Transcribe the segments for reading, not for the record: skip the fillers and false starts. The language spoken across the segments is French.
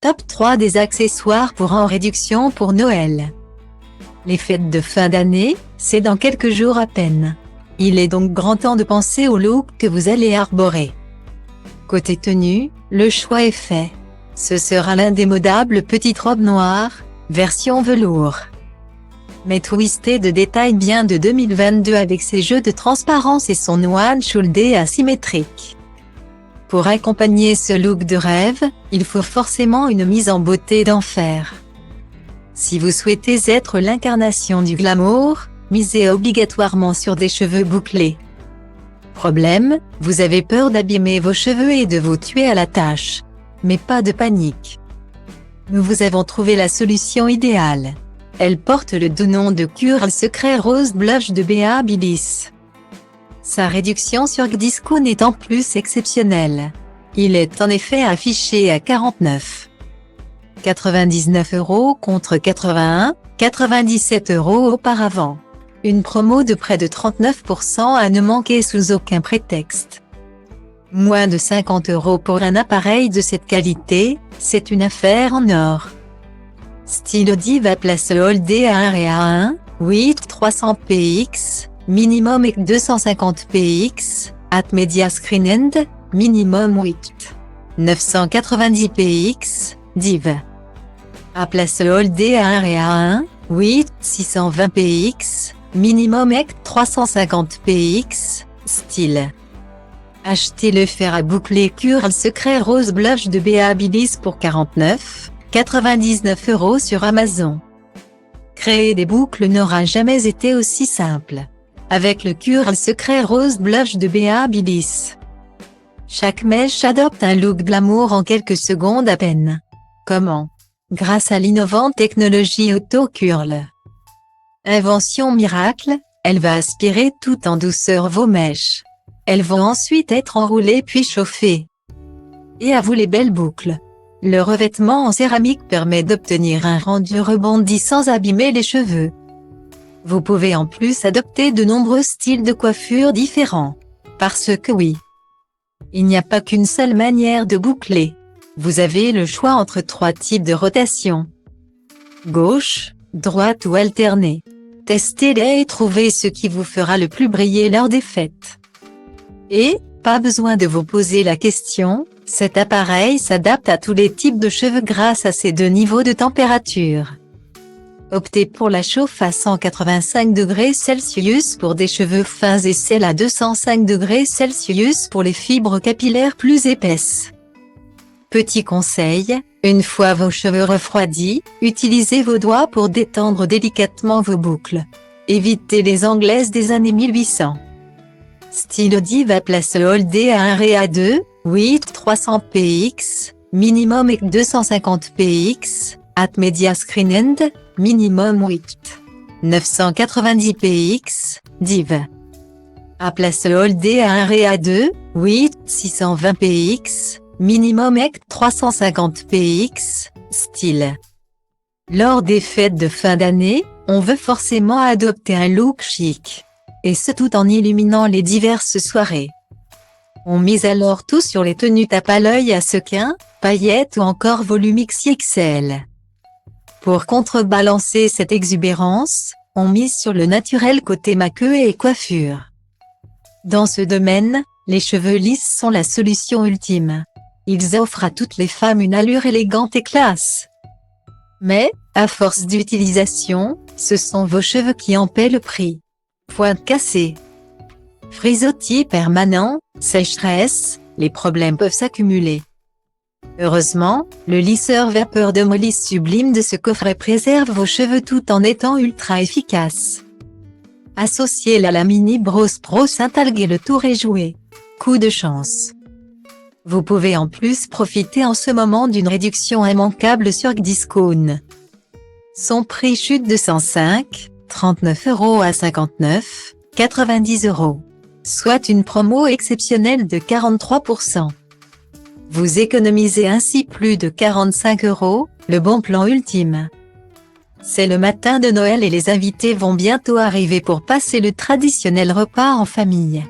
Top 3 des accessoires pour en réduction pour Noël. Les fêtes de fin d'année, c'est dans quelques jours à peine. Il est donc grand temps de penser au look que vous allez arborer. Côté tenue, le choix est fait. Ce sera l'indémodable petite robe noire, version velours. Mais twistée de détails bien de 2022 avec ses jeux de transparence et son one shoulder asymétrique. Pour accompagner ce look de rêve, il faut forcément une mise en beauté d'enfer. Si vous souhaitez être l'incarnation du glamour, misez obligatoirement sur des cheveux bouclés. Problème, vous avez peur d'abîmer vos cheveux et de vous tuer à la tâche. Mais pas de panique. Nous vous avons trouvé la solution idéale. Elle porte le doux nom de Curl Secret Rose Blush de Babyliss. Sa réduction sur Discount est en plus exceptionnelle. Il est en effet affiché à 49,99 € contre 81,97 € auparavant. Une promo de près de 39% à ne manquer sous aucun prétexte. Moins de 50 € pour un appareil de cette qualité, c'est une affaire en or. Stylo Diva Place All Day A1 et A1, 300 px, minimum et 250 px, at Media Screen End, minimum 990 px, div. A Place All Day A1 et A1, 620 px, minimum et 350 px, style. Achetez le fer à boucler Curl Secret Rose Blush de Babyliss pour 49,99 € sur Amazon. Créer des boucles n'aura jamais été aussi simple. Avec le Curl Secret Rose Blush de Babyliss. Chaque mèche adopte un look glamour en quelques secondes à peine. Comment? Grâce à l'innovante technologie Auto Curl. Invention miracle, elle va aspirer tout en douceur vos mèches. Elles vont ensuite être enroulées puis chauffées. Et à vous les belles boucles. Le revêtement en céramique permet d'obtenir un rendu rebondi sans abîmer les cheveux. Vous pouvez en plus adopter de nombreux styles de coiffure différents. Parce que oui, il n'y a pas qu'une seule manière de boucler. Vous avez le choix entre 3 types de rotation. Gauche, droite ou alternée. Testez-les et trouvez ce qui vous fera le plus briller lors des fêtes. Et, pas besoin de vous poser la question, cet appareil s'adapte à tous les types de cheveux grâce à ses 2 niveaux de température. Optez pour la chauffe à 185°C pour des cheveux fins et celle à 205°C pour les fibres capillaires plus épaisses. Petit conseil, une fois vos cheveux refroidis, utilisez vos doigts pour détendre délicatement vos boucles. Évitez les anglaises des années 1800. Stylo Diva Place All Day A1 et A2, 300 px, minimum et 250 px, at Media Screen End, minimum 990 px, div. A Place All Day A1 et A2, 620 px, minimum et 350 px, style. Lors des fêtes de fin d'année, on veut forcément adopter un look chic. Et ce tout en illuminant les diverses soirées. On mise alors tout sur les tenues tape à l'œil à sequins, paillettes ou encore volume XXL. Pour contrebalancer cette exubérance, on mise sur le naturel côté maqueux et coiffure. Dans ce domaine, les cheveux lisses sont la solution ultime. Ils offrent à toutes les femmes une allure élégante et classe. Mais, à force d'utilisation, ce sont vos cheveux qui en paient le prix. Pointe cassée, frisottis permanent, sécheresse, les problèmes peuvent s'accumuler. Heureusement, le lisseur vapeur de mousse sublime de ce coffret préserve vos cheveux tout en étant ultra efficace. Associez-la à la mini brosse Pro Saint-Algue et le tour est joué. Coup de chance. Vous pouvez en plus profiter en ce moment d'une réduction immanquable sur Discount. Son prix chute de 39 € à 59,90 €, soit une promo exceptionnelle de 43%. Vous économisez ainsi plus de 45 €, le bon plan ultime. C'est le matin de Noël et les invités vont bientôt arriver pour passer le traditionnel repas en famille.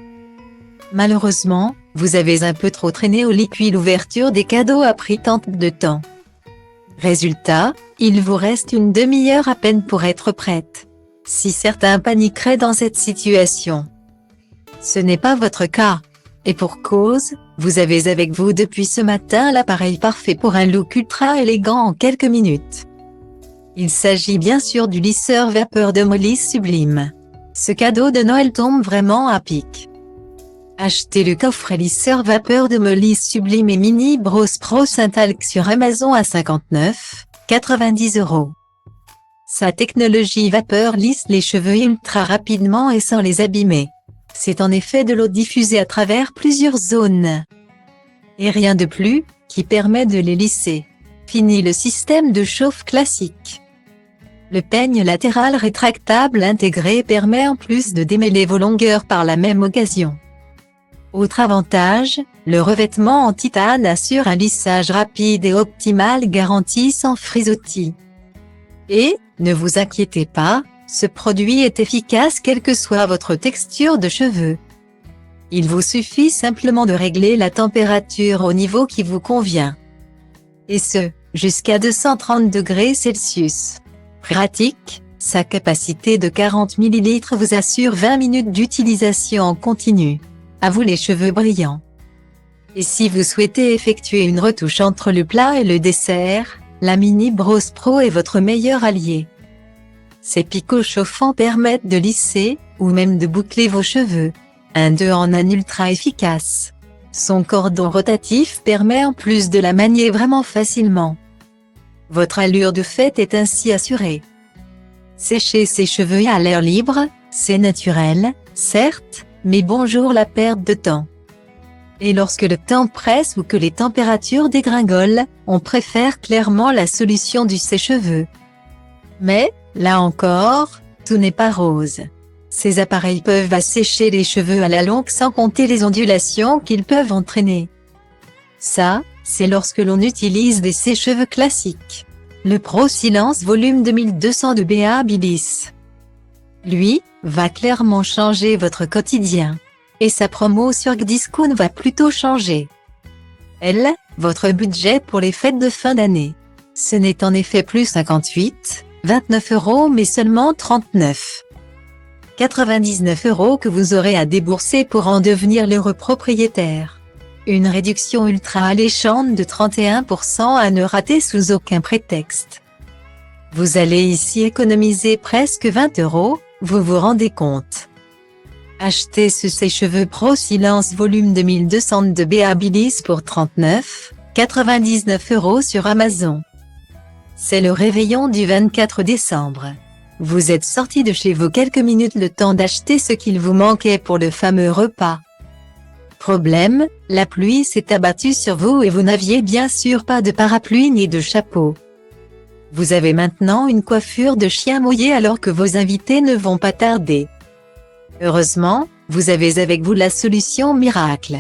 Malheureusement, vous avez un peu trop traîné au lit puis l'ouverture des cadeaux a pris tant de temps. Résultat, il vous reste une demi-heure à peine pour être prête. Si certains paniqueraient dans cette situation, ce n'est pas votre cas. Et pour cause, vous avez avec vous depuis ce matin l'appareil parfait pour un look ultra élégant en quelques minutes. Il s'agit bien sûr du lisseur vapeur de Molise Sublime. Ce cadeau de Noël tombe vraiment à pic. Achetez le coffret lisseur vapeur de Molise Sublime et Mini Brosse Pro Saint-Alc sur Amazon à 59,90 €. Sa technologie vapeur lisse les cheveux ultra rapidement et sans les abîmer. C'est en effet de l'eau diffusée à travers plusieurs zones. Et rien de plus, qui permet de les lisser. Fini le système de chauffe classique. Le peigne latéral rétractable intégré permet en plus de démêler vos longueurs par la même occasion. Autre avantage, le revêtement en titane assure un lissage rapide et optimal garanti sans frisottis. Et, ne vous inquiétez pas, ce produit est efficace quelle que soit votre texture de cheveux. Il vous suffit simplement de régler la température au niveau qui vous convient. Et ce, jusqu'à 230 degrés Celsius. Pratique, sa capacité de 40 ml vous assure 20 minutes d'utilisation en continu. À vous les cheveux brillants. Et si vous souhaitez effectuer une retouche entre le plat et le dessert, la Mini Brosse Pro est votre meilleur allié. Ses picots chauffants permettent de lisser, ou même de boucler vos cheveux. Un 2 en 1 ultra efficace. Son cordon rotatif permet en plus de la manier vraiment facilement. Votre allure de fête est ainsi assurée. Sécher ses cheveux à l'air libre, c'est naturel, certes, mais bonjour la perte de temps. Et lorsque le temps presse ou que les températures dégringolent, on préfère clairement la solution du sèche-cheveux. Mais, là encore, tout n'est pas rose. Ces appareils peuvent assécher les cheveux à la longue sans compter les ondulations qu'ils peuvent entraîner. Ça, c'est lorsque l'on utilise des sèche-cheveux classiques. Le Pro Silence Volume 2200 de Babyliss. Lui, va clairement changer votre quotidien. Et sa promo sur Discount va plutôt changer. Elle, votre budget pour les fêtes de fin d'année. Ce n'est en effet plus 58,29 € mais seulement 39,99 € que vous aurez à débourser pour en devenir l'heureux propriétaire. Une réduction ultra alléchante de 31% à ne rater sous aucun prétexte. Vous allez ici économiser presque 20 €, vous vous rendez compte? Achetez ce sèche-cheveux Pro Silence Volume 2200 de Babyliss pour 39,99 € sur Amazon. C'est le réveillon du 24 décembre. Vous êtes sorti de chez vous quelques minutes le temps d'acheter ce qu'il vous manquait pour le fameux repas. Problème, la pluie s'est abattue sur vous et vous n'aviez bien sûr pas de parapluie ni de chapeau. Vous avez maintenant une coiffure de chien mouillé alors que vos invités ne vont pas tarder. Heureusement, vous avez avec vous la solution miracle.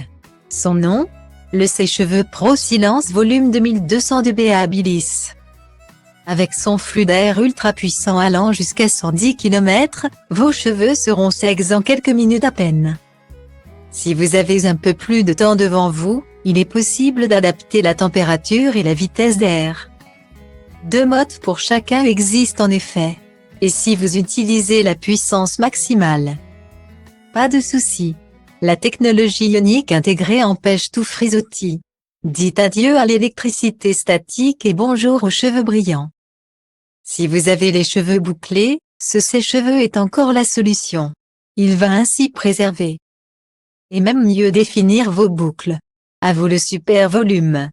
Son nom? Le sèche-cheveux Pro Silence Volume 2200 de Babyliss. Avec son flux d'air ultra puissant allant jusqu'à 110 km, vos cheveux seront secs en quelques minutes à peine. Si vous avez un peu plus de temps devant vous, il est possible d'adapter la température et la vitesse d'air. 2 modes pour chacun existent en effet. Et si vous utilisez la puissance maximale? Pas de souci. La technologie ionique intégrée empêche tout frisottis. Dites adieu à l'électricité statique et bonjour aux cheveux brillants. Si vous avez les cheveux bouclés, ce sèche-cheveux est encore la solution. Il va ainsi préserver et même mieux définir vos boucles. À vous le super volume.